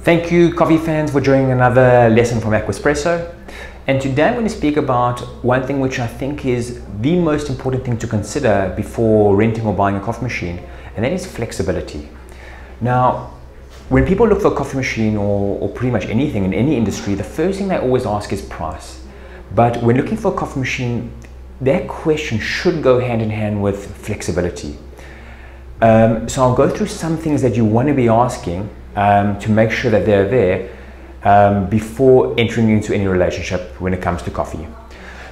Thank you, coffee fans, for joining another lesson from Aquaspresso. And today I'm going to speak about one thing which I think is the most important thing to consider before renting or buying a coffee machine, and that is flexibility. Now, when people look for a coffee machine or pretty much anything in any industry, the first thing they always ask is price. But when looking for a coffee machine, that question should go hand in hand with flexibility. So I'll go through some things that you want to be asking to make sure that they're there before entering into any relationship when it comes to coffee.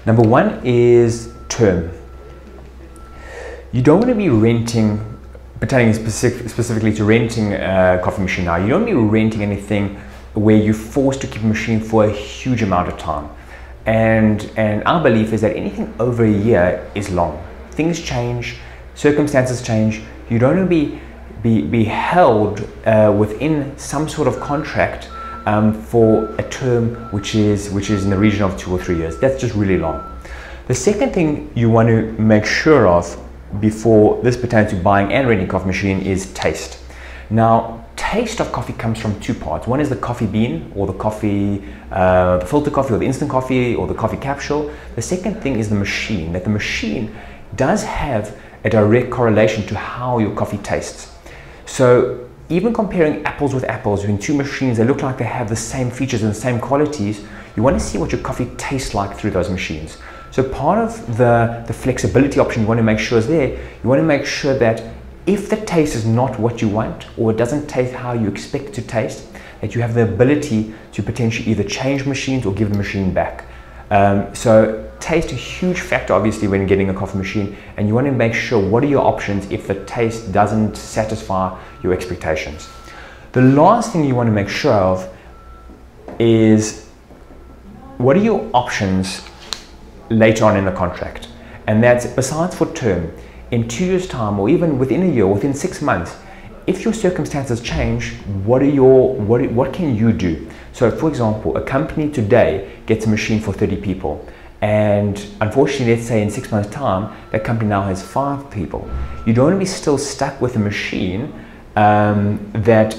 Number one is term. You don't want to be renting, pertaining specifically to renting a coffee machine now, you don't want to be renting anything where you're forced to keep a machine for a huge amount of time. And our belief is that anything over a year is long. Things change, circumstances change. You don't want to be held within some sort of contract for a term which is in the region of 2 or 3 years. That's just really long. The second thing you want to make sure of before this pertains to buying and renting a coffee machine is taste. Now, taste of coffee comes from two parts. One is the coffee bean, or the coffee, the filter coffee, or the instant coffee, or the coffee capsule. The second thing is the machine, that the machine does have a direct correlation to how your coffee tastes. So even comparing apples with apples between two machines that look like they have the same features and the same qualities, you want to see what your coffee tastes like through those machines. So part of the flexibility option you want to make sure is there. You want to make sure that if the taste is not what you want, or it doesn't taste how you expect it to taste, that you have the ability to potentially either change machines or give the machine back. So taste is a huge factor obviously when getting a coffee machine, and you want to make sure what are your options if the taste doesn't satisfy your expectations. The last thing you want to make sure of is what are your options later on in the contract, and that's besides for term. In 2 years time, or even within a year, within 6 months, if your circumstances change, what can you do? So for example, a company today gets a machine for 30 people, and unfortunately, let's say in 6 months time, that company now has 5 people. You don't want to be still stuck with a machine that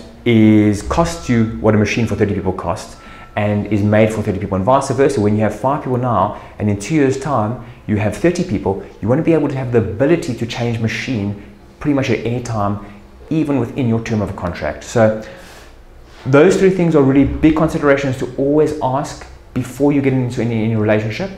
costs you what a machine for 30 people costs and is made for 30 people, and vice versa. When you have 5 people now, and in 2 years time, you have 30 people, you want to be able to have the ability to change machine pretty much at any time, even within your term of a contract. So those 3 things are really big considerations to always ask before you get into any relationship.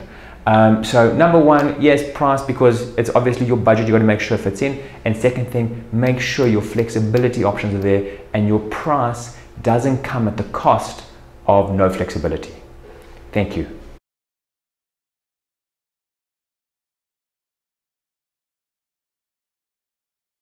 So number one, yes, price, because it's obviously your budget, you got to make sure it fits in. And second thing, make sure your flexibility options are there and your price doesn't come at the cost of no flexibility. Thank you.